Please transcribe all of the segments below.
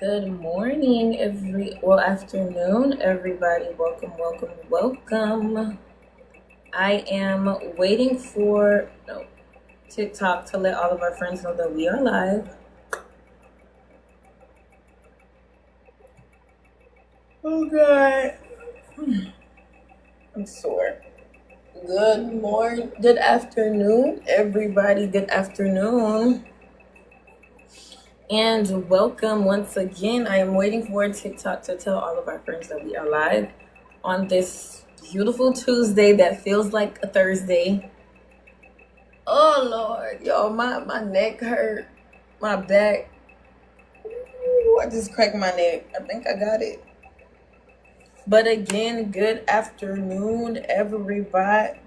Good morning, afternoon, everybody. Welcome. I am waiting for TikTok to let all of our friends know that we are live. Oh God, I'm sore. Good morning, good afternoon, everybody. Good afternoon. And welcome once again. I am waiting for TikTok to tell all of our friends that we are live on this beautiful Tuesday that feels like a Thursday. Oh Lord, y'all, my neck hurt, my back. Ooh, I just cracked my neck. I think I got it. But again, good afternoon, everybody.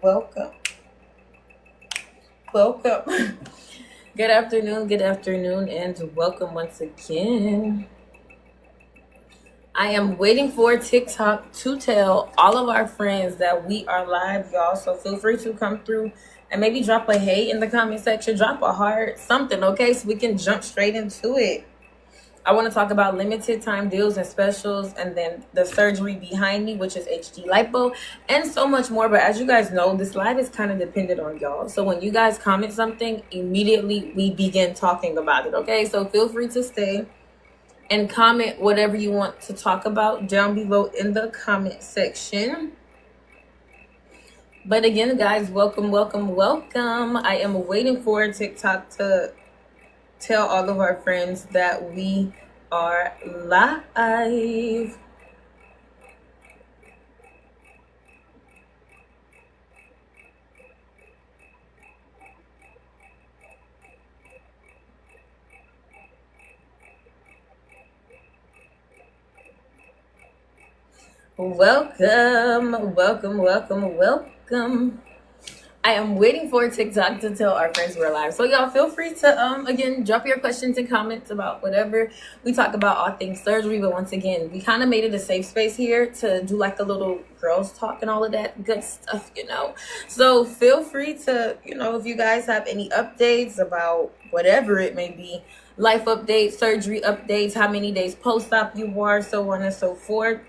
Welcome. Good afternoon, and welcome once again. I am waiting for TikTok to tell all of our friends that we are live, y'all. So feel free to come through and maybe drop a hey in the comment section, drop a heart, something, okay? So we can jump straight into it. I want to talk about limited time deals and specials, and then the surgery behind me, which is HD lipo, and so much more. But as you guys know, this live is kind of dependent on y'all. So when you guys comment something, immediately we begin talking about it, okay? So feel free to stay and comment whatever you want to talk about down below in the comment section. But again, guys, welcome. I am waiting for TikTok to tell all of our friends that we are live. Welcome. I am waiting for TikTok to tell our friends we're live. So y'all feel free to again drop your questions and comments about whatever. We talk about all things surgery, but once again, we kind of made it a safe space here to do like a little girls talk and all of that good stuff, So feel free to, if you guys have any updates about whatever it may be, life updates, surgery updates, how many days post-op you are, so on and so forth.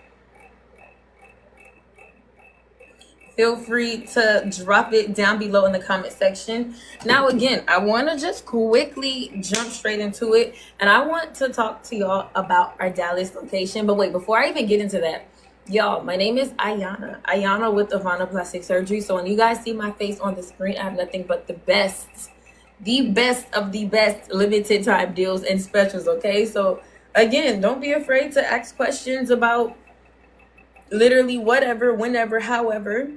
Feel free to drop it down below in the comment section. Now, again, I want to just quickly jump straight into it. And I want to talk to y'all about our Dallas location. But wait, before I even get into that, y'all, my name is Ayana with Avana Plastic Surgery. So when you guys see my face on the screen, I have nothing but the best of the best limited time deals and specials, okay? So again, don't be afraid to ask questions about literally whatever, whenever, however,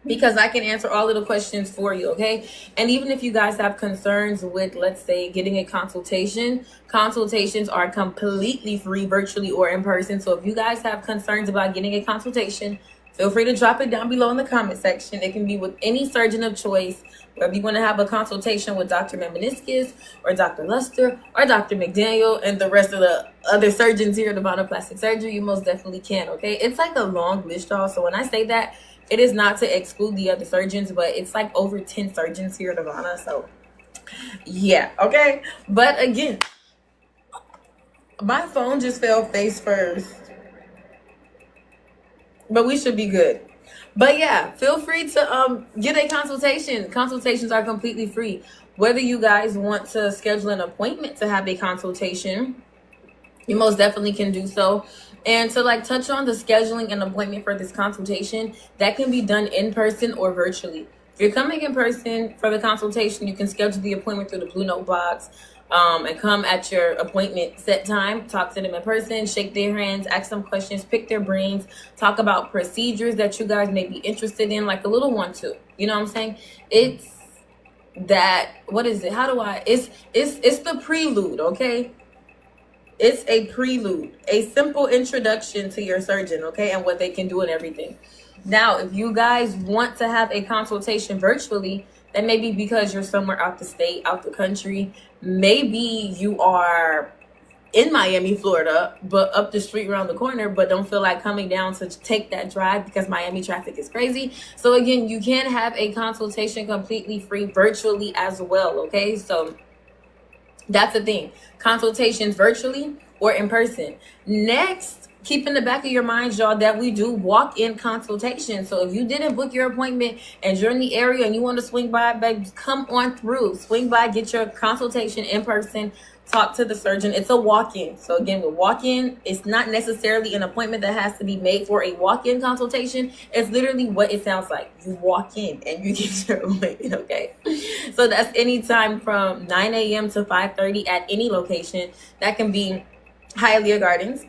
because I can answer all of the questions for you, okay? And even if you guys have concerns with, let's say, getting a consultation, consultations are completely free, virtually or in person. So if you guys have concerns about getting a consultation, feel free to drop it down below in the comment section. It can be with any surgeon of choice, whether you want to have a consultation with Dr. Meniscus or Dr. Luster or Dr. McDaniel and the rest of the other surgeons here at Avana Plastic Surgery, you most definitely can, okay? It's like a long list, y'all. So when I say that, it is not to exclude the other surgeons, but it's like over 10 surgeons here at Avana. So yeah, okay? But again, my phone just fell face first. But we should be good. But yeah, feel free to get a consultation. Consultations are completely free. Whether you guys want to schedule an appointment to have a consultation, you most definitely can do so. And to touch on the scheduling an appointment for this consultation, that can be done in person or virtually. If you're coming in person for the consultation, you can schedule the appointment through the Blue Note box. And come at your appointment set time, talk to them in person, shake their hands, ask them questions, pick their brains, talk about procedures that you guys may be interested in, like a little one too. You know what I'm saying? It's that, what is it? It's the prelude, okay? It's a prelude, a simple introduction to your surgeon, okay, and what they can do and everything. Now, if you guys want to have a consultation virtually, that may be because you're somewhere out the state, out the country. Maybe you are in Miami, Florida, but up the street around the corner, but don't feel like coming down to take that drive because Miami traffic is crazy. So again, you can have a consultation completely free virtually as well, okay? So That's the thing. Consultations virtually or in person. Next, keep in the back of your minds, y'all, that we do walk-in consultations. So if you didn't book your appointment and you're in the area and you want to swing by, baby, come on through. Swing by, get your consultation in person, talk to the surgeon. It's a walk-in. So again, with walk-in, it's not necessarily an appointment that has to be made for a walk-in consultation. It's literally what it sounds like. You walk in and you get your appointment, okay? So that's anytime from 9 a.m. to 5:30 at any location. That can be Hialeah Gardens.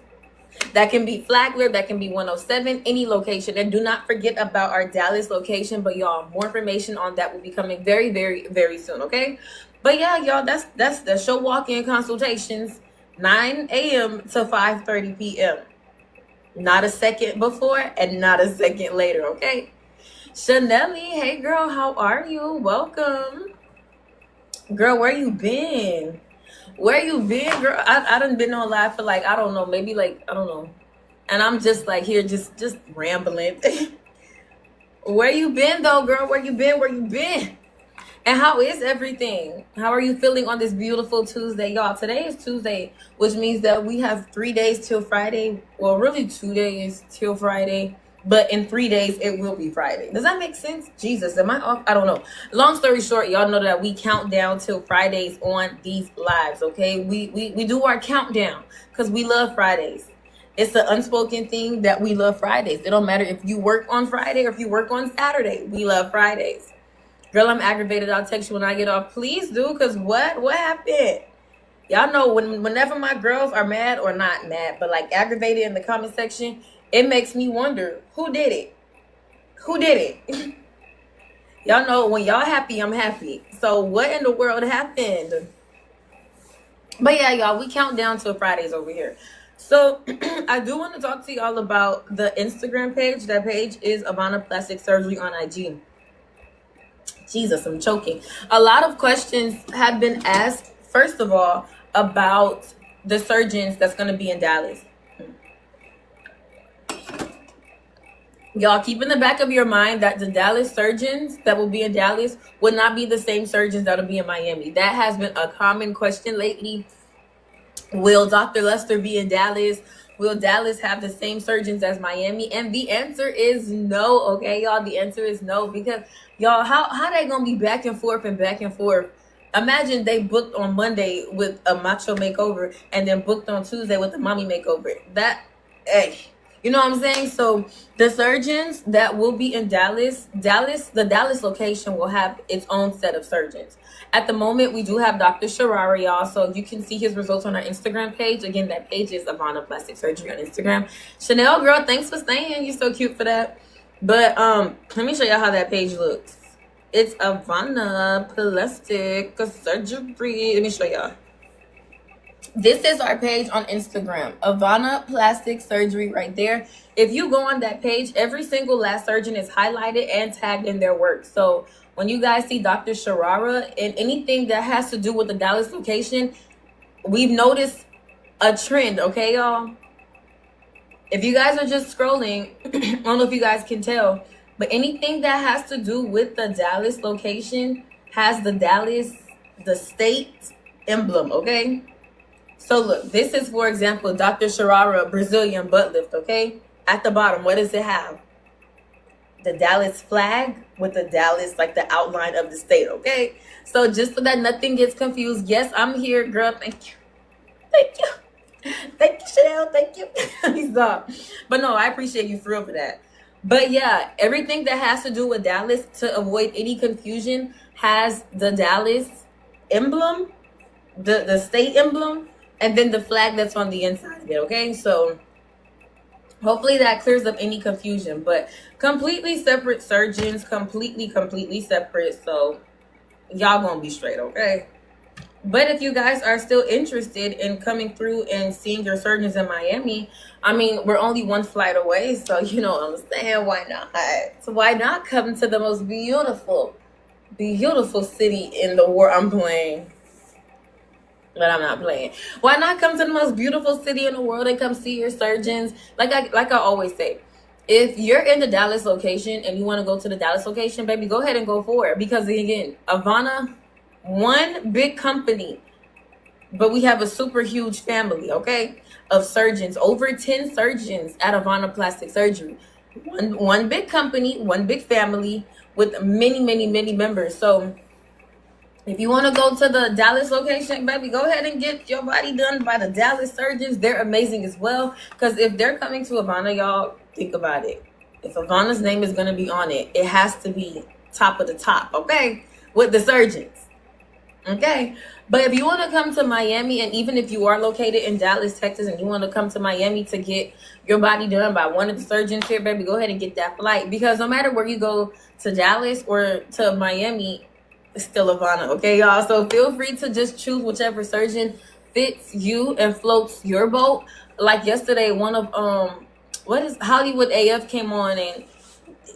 That can be Flagler. That can be 107, any location. And do not forget about our Dallas location. But y'all, more information on that will be coming very, very, very soon, okay? But yeah, y'all, that's the show walk-in consultations, 9 a.m. to 5:30 p.m. Not a second before and not a second later, okay? Chanelly, hey girl, how are you? Welcome. Girl, where you been? Where you been, girl? I done been on live for like, I don't know, maybe like, I don't know. And I'm just like here, just rambling. Where you been though, girl? Where you been? Where you been? And how is everything? How are you feeling on this beautiful Tuesday, y'all? Today is Tuesday, which means that we have 3 days till Friday. Well, really 2 days till Friday. But in 3 days, it will be Friday. Does that make sense? Jesus, am I off? I don't know. Long story short, y'all know that we count down till Fridays on these lives, okay? We do our countdown because we love Fridays. It's an unspoken thing that we love Fridays. It don't matter if you work on Friday or if you work on Saturday. We love Fridays. Girl, I'm aggravated. I'll text you when I get off. Please do, because what happened? Y'all know whenever my girls are mad, or not mad, but like aggravated in the comment section, it makes me wonder, who did it? Who did it? Y'all know when y'all happy, I'm happy. So what in the world happened? But yeah, y'all, we count down till Fridays over here. So I do want to talk to y'all about the Instagram page. That page is Avana Plastic Surgery on IG. Jesus, I'm choking. A lot of questions have been asked, first of all, about the surgeons that's going to be in Dallas. Y'all, keep in the back of your mind that the Dallas surgeons that will be in Dallas will not be the same surgeons that will be in Miami. That has been a common question lately. Will Dr. Lester be in Dallas? Will Dallas have the same surgeons as Miami? And the answer is no, okay, y'all? The answer is no, because, y'all, how they going to be back and forth and back and forth? Imagine they booked on Monday with a macho makeover and then booked on Tuesday with a mommy makeover. Hey, you know what I'm saying? So the surgeons that will be in Dallas, the Dallas location will have its own set of surgeons. At the moment, we do have Dr. Sharara, y'all. So you can see his results on our Instagram page. Again, that page is Avana Plastic Surgery on Instagram. Chanel, girl, thanks for staying. You're so cute for that. But let me show y'all how that page looks. It's Avana Plastic Surgery. Let me show y'all. This is our page on Instagram, Avana Plastic Surgery right there. If you go on that page, every single last surgeon is highlighted and tagged in their work. So when you guys see Dr. Sharara and anything that has to do with the Dallas location, we've noticed a trend, okay, y'all? If you guys are just scrolling, I don't know if you guys can tell, but anything that has to do with the Dallas location has the state emblem, okay? So look, this is, for example, Dr. Sharara Brazilian butt lift, okay? At the bottom, what does it have? The Dallas flag with the Dallas, like the outline of the state, okay? So just so that nothing gets confused, yes, I'm here, girl. Thank you. Thank you. Thank you, Chanel. Thank you. Stop. But no, I appreciate you for real for that. But yeah, everything that has to do with Dallas, to avoid any confusion, has the Dallas emblem, the state emblem, and then the flag that's on the inside of it, okay? So hopefully that clears up any confusion. But completely separate surgeons, completely separate. So y'all gonna be straight, okay? But if you guys are still interested in coming through and seeing your surgeons in Miami, I mean, we're only one flight away. So you know what I'm saying? Why not? So why not come to the most beautiful city in the world? I'm playing. But I'm not playing. Why not come to the most beautiful city in the world and come see your surgeons? Like I always say, if you're in the Dallas location and you want to go to the Dallas location, baby, go ahead and go for it. Because again, Avana, one big company. but we have a super huge family, okay, of surgeons, over 10 surgeons at Avana Plastic Surgery. One big company, one big family with many, many, many members. So if you want to go to the Dallas location, baby, go ahead and get your body done by the Dallas surgeons. They're amazing as well. Because if they're coming to Avana, y'all, think about it. If Avana's name is going to be on it, it has to be top of the top, okay, with the surgeons. Okay, but if you want to come to Miami, and even if you are located in Dallas, Texas, and you want to come to Miami to get your body done by one of the surgeons here, baby, go ahead and get that flight. Because no matter where you go, to Dallas or to Miami, it's still Avana, okay, y'all? So feel free to just choose whichever surgeon fits you and floats your boat. Like yesterday, one of Hollywood AF came on, and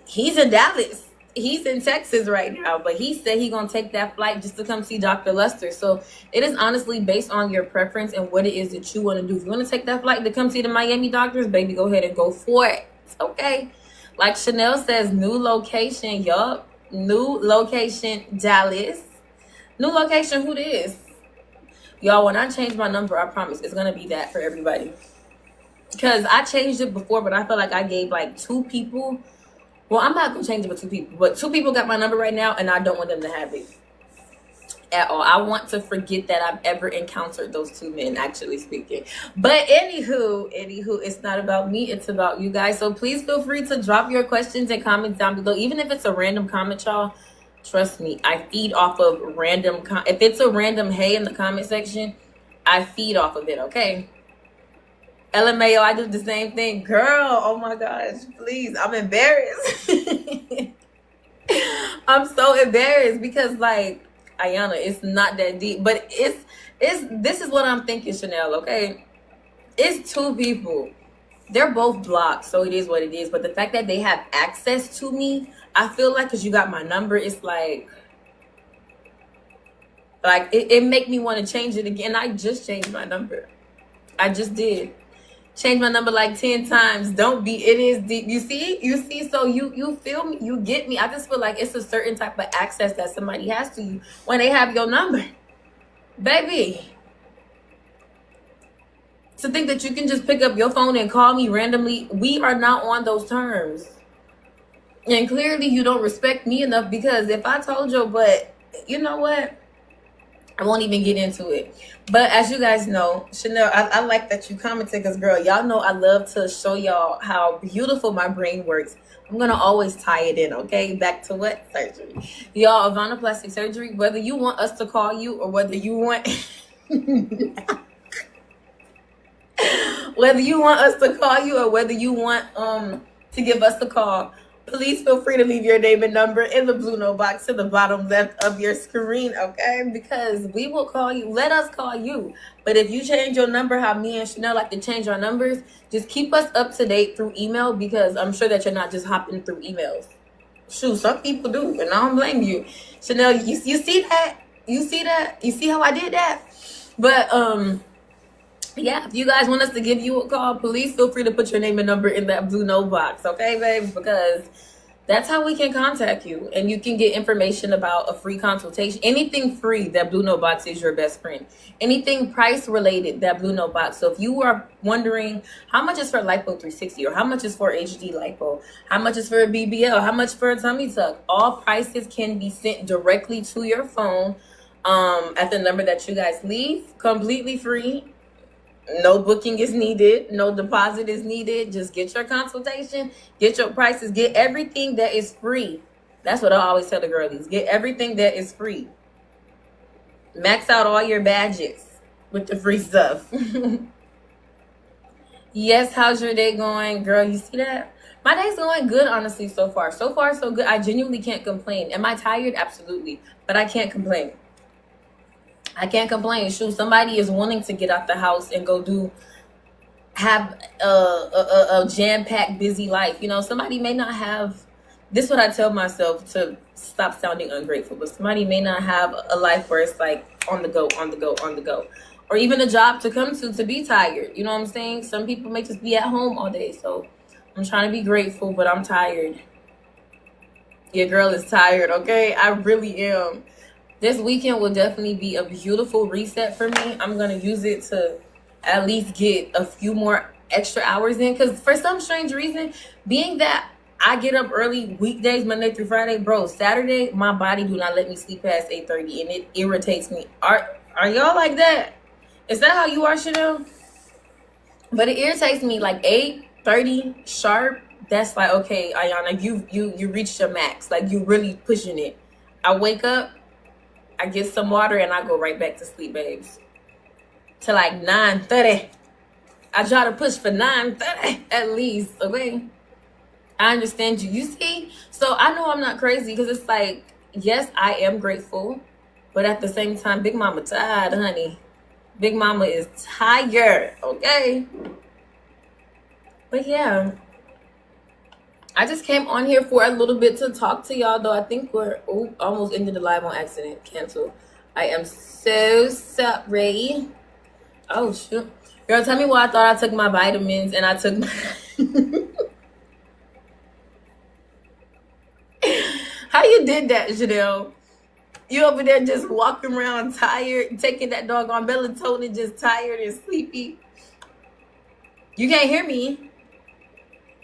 he's in Dallas. He's in Texas right now, but he said he's going to take that flight just to come see Dr. Luster. So it is honestly based on your preference and what it is that you want to do. If you want to take that flight to come see the Miami doctors, baby, go ahead and go for it. Okay. Like Chanel says, new location. Yup. New location, Dallas. New location, who this? Y'all, when I change my number, I promise it's going to be that for everybody. Because I changed it before, but I feel like I gave like 2 people. Well, I'm not going to change it with 2 people, but 2 people got my number right now, and I don't want them to have it at all. I want to forget that I've ever encountered those 2 men, actually speaking. But anywho, it's not about me. It's about you guys. So please feel free to drop your questions and comments down below. Even if it's a random comment, y'all, trust me, I feed off of random. If it's a random hey in the comment section, I feed off of it, okay? LMAO, I do the same thing. Girl, oh my gosh, please. I'm embarrassed. I'm so embarrassed because, like, Ayana, it's not that deep. But this is what I'm thinking, Chanel, okay? It's 2 people. They're both blocked, so it is what it is. But the fact that they have access to me, I feel like because you got my number, it's like it make me want to change it again. I just changed my number. I just did. Change my number like 10 times. Don't be. It is deep. You see. So you feel me. You get me. I just feel like it's a certain type of access that somebody has to you when they have your number, baby. To think that you can just pick up your phone and call me randomly, we are not on those terms. And clearly, you don't respect me enough because if I told you, but you know what? I won't even get into it. But as you guys know, Chanel, I like that you commented because, girl, y'all know I love to show y'all how beautiful my brain works. I'm going to always tie it in, okay? Back to what? Surgery. Y'all, Avana Plastic Surgery, whether you want us to call you or whether you want... whether you want us to call you or whether you want to give us a call, please feel free to leave your name and number in the blue note box to the bottom left of your screen, okay? Because we will call you. Let us call you. But if you change your number, how me and Chanel like to change our numbers, just keep us up to date through email because I'm sure that you're not just hopping through emails. Shoot, some people do, and I don't blame you. Chanel, you see that? You see that? You see how I did that? But, yeah, if you guys want us to give you a call, please feel free to put your name and number in that blue note box, okay, babes? Because that's how we can contact you. And you can get information about a free consultation. Anything free, that blue note box is your best friend. Anything price related, that blue note box. So if you are wondering how much is for Lipo 360 or how much is for HD Lipo, how much is for a BBL, how much for a tummy tuck, all prices can be sent directly to your phone at the number that you guys leave, completely free. No booking is needed. No deposit is needed. Just get your consultation. Get your prices. Get everything that is free. That's what I always tell the girlies. Get everything that is free. Max out all your badges with the free stuff. Yes, how's your day going? Girl, you see that? My day's going good, honestly, so far. So far, so good. I genuinely can't complain. Am I tired? Absolutely. But I can't complain. I can't complain. Shoot, somebody is wanting to get out the house and go have a jam-packed, busy life. You know, somebody may not have, this is what I tell myself to stop sounding ungrateful, but somebody may not have a life where it's like on the go, on the go, on the go. Or even a job to come to be tired. You know what I'm saying? Some people may just be at home all day. So I'm trying to be grateful, but I'm tired. Your girl is tired, okay? I really am. This weekend will definitely be a beautiful reset for me. I'm going to use it to at least get a few more extra hours in. Because for some strange reason, being that I get up early weekdays, Monday through Friday, bro, Saturday, my body do not let me sleep past 8:30, and it irritates me. Are y'all like that? Is that how you are, Chanel? But it irritates me like 8:30 sharp. That's like, okay, Ayana, you reached your max. Like, you really pushing it. I wake up, I get some water, and I go right back to sleep, babes. To like 9:30. I try to push for 9:30 at least, okay? I understand you. You see? So I know I'm not crazy, because it's like, yes, I am grateful. But at the same time, Big Mama tired, honey. Big Mama is tired, okay? But yeah, I just came on here for a little bit to talk to y'all, though. I think we're almost ended the live on accident. Cancel. I am so sorry. Oh, shoot. Girl, tell me why I thought I took my vitamins and I took my... How you did that, Janelle? You over there just walking around tired, taking that doggone melatonin, just tired and sleepy. You can't hear me.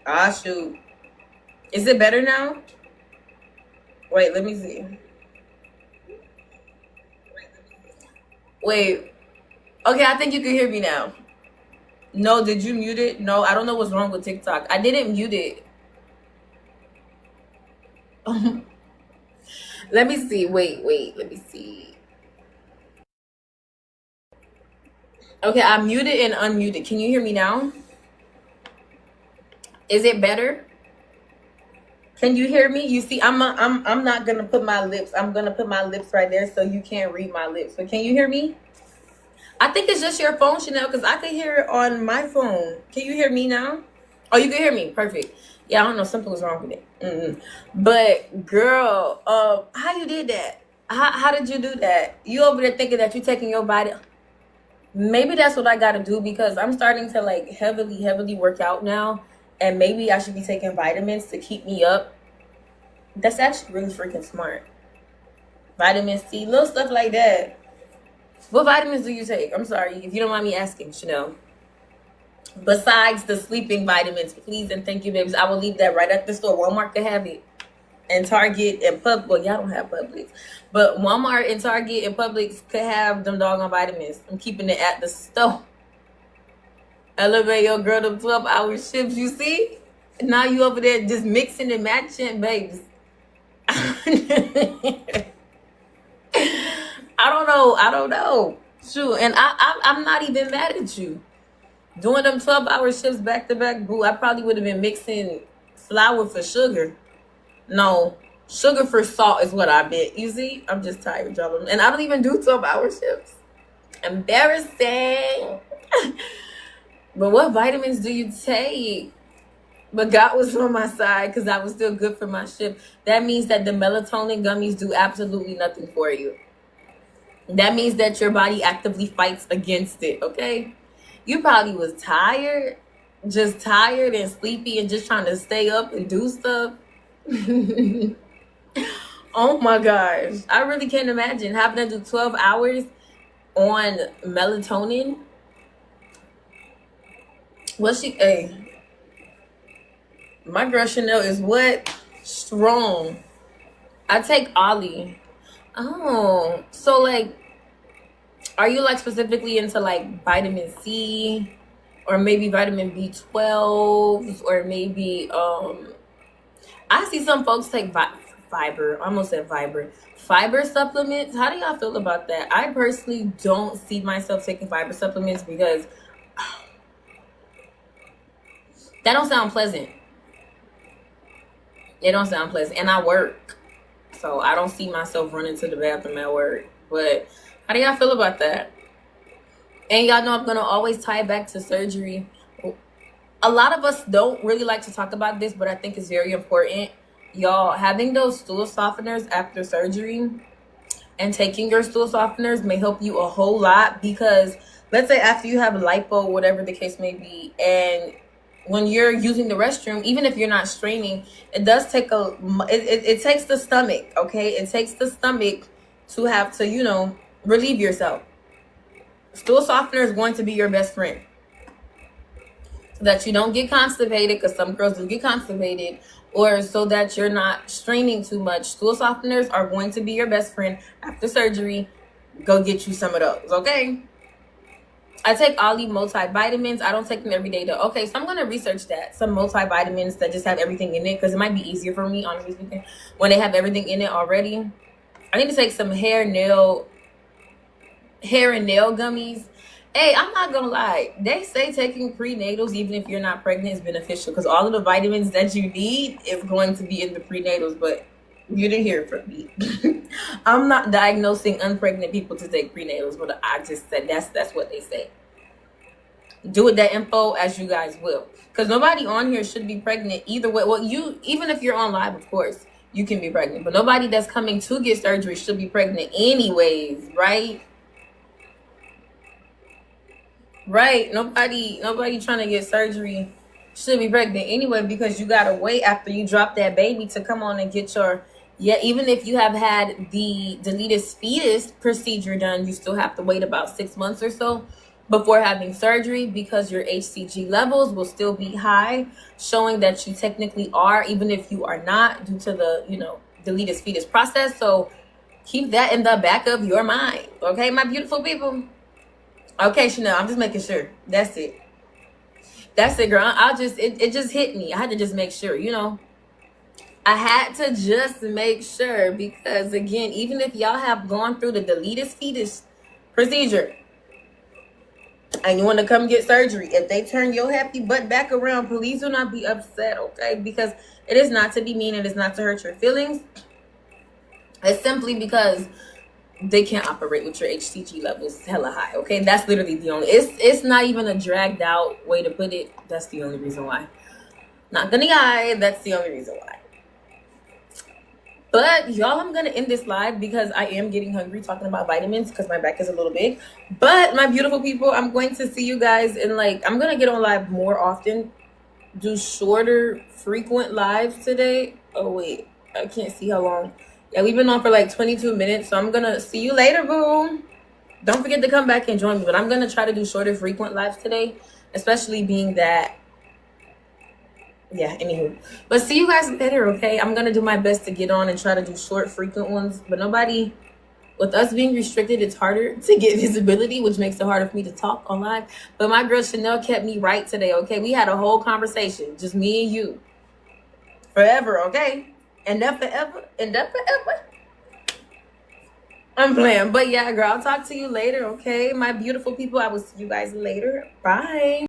Ah, shoot. Is it better now? Wait, let me see. Wait. Okay, I think you can hear me now. No, did you mute it? No, I don't know what's wrong with TikTok. I didn't mute it. Let me see. Wait. Let me see. Okay, I muted and unmuted. Can you hear me now? Is it better? Can you hear me? You see, I'm not gonna put my lips. I'm gonna put my lips right there so you can't read my lips. But can you hear me? I think it's just your phone, Chanel, because I could hear it on my phone. Can you hear me now? Oh, you can hear me. Perfect. Yeah, I don't know. Something was wrong with it. But girl, how you did that? How did you do that? You over there thinking that you're taking your body? Maybe that's what I gotta do, because I'm starting to like heavily work out now, and maybe I should be taking vitamins to keep me up. That's actually really freaking smart. Vitamin C, little stuff like that. What vitamins do you take? I'm sorry, if you don't mind me asking, Chanel. Besides the sleeping vitamins, please and thank you, babies. I will leave that right at the store. Walmart could have it. And Target and Publix. Well, y'all don't have Publix. But Walmart and Target and Publix could have them doggone vitamins. I'm keeping it at the store. Elevate your girl to 12-hour shifts, you see? Now you over there just mixing and matching, babes. I don't know. Shoot, and I'm not even mad at you. Doing them 12-hour shifts back to back, boo, I probably would have been mixing flour for sugar. No, sugar for salt is what I meant. You see, I'm just tired, y'all. And I don't even do 12-hour shifts. Embarrassing. But what vitamins do you take? But God was on my side, because I was still good for my shift. That means that the melatonin gummies do absolutely nothing for you. That means that your body actively fights against it, okay? You probably was tired, just tired and sleepy and just trying to stay up and do stuff. Oh my gosh. I really can't imagine having to do 12 hours on melatonin. Hey, my girl Chanel is what? Strong. I take Ollie. Oh, so like, are you like specifically into like vitamin C, or maybe vitamin B12, or maybe I see some folks take fiber. I almost said fiber supplements. How do y'all feel about that? I personally don't see myself taking fiber supplements, because that don't sound pleasant. It don't sound pleasant, and I work, so I don't see myself running to the bathroom at work. But how do y'all feel about that? And y'all know I'm gonna always tie it back to surgery. A lot of us don't really like to talk about this, but I think it's very important. Y'all, having those stool softeners after surgery and taking your stool softeners may help you a whole lot, because let's say after you have lipo, whatever the case may be, and when you're using the restroom, even if you're not straining, it does take it takes the stomach, okay? It takes the stomach to have to, relieve yourself. Stool softener is going to be your best friend, so that you don't get constipated, because some girls do get constipated, or so that you're not straining too much. Stool softeners are going to be your best friend after surgery. Go get you some of those, okay? I take Ollie multivitamins. I don't take them every day though. Okay, so I'm gonna research that. Some multivitamins that just have everything in it, because it might be easier for me, honestly speaking, when they have everything in it already. I need to take some hair and nail gummies. Hey, I'm not gonna lie. They say taking prenatals, even if you're not pregnant, is beneficial, because all of the vitamins that you need is going to be in the prenatals. But you didn't hear it from me. I'm not diagnosing unpregnant people to take prenatals, but I just said that's what they say. Do with that info as you guys will, because nobody on here should be pregnant either way. Well, even if you're on live, of course, you can be pregnant, but nobody that's coming to get surgery should be pregnant anyways, right? Right. Nobody trying to get surgery should be pregnant anyway, because you gotta wait after you drop that baby to come on and get your, even if you have had the deleted fetus procedure done, you still have to wait about 6 months or so before having surgery, because your HCG levels will still be high, showing that you technically are, even if you are not, due to the deleted fetus process. So keep that in the back of your mind, okay, my beautiful people. Okay, Chanel, I'm just making sure. That's it, girl. It just hit me. I had to just make sure, I had to just make sure, because again, even if y'all have gone through the deleted fetus procedure and you want to come get surgery, if they turn your happy butt back around, please do not be upset, okay? Because it is not to be mean. It is not to hurt your feelings. It's simply because they can't operate with your HCG levels hella high, okay? That's literally the only, it's not even a dragged out way to put it. That's the only reason why. Not gonna lie, that's the only reason why. But y'all, I'm gonna end this live because I am getting hungry talking about vitamins, because my back is a little big. But my beautiful people, I'm going to see you guys in I'm gonna get on live more often, do shorter, frequent lives today. Oh wait, I can't see how long. Yeah, we've been on for 22 minutes, so I'm gonna see you later, boo. Don't forget to come back and join me, but I'm gonna try to do shorter, frequent lives today, especially being that, anywho. But see you guys later, okay? I'm gonna do my best to get on and try to do short, frequent ones, but with us being restricted, it's harder to get visibility, which makes it harder for me to talk on live. But my girl Chanel kept me right today, okay? We had a whole conversation, just me and you. Forever, okay? And that forever, and that forever. I'm playing. But yeah, girl, I'll talk to you later, okay? My beautiful people, I will see you guys later. Bye.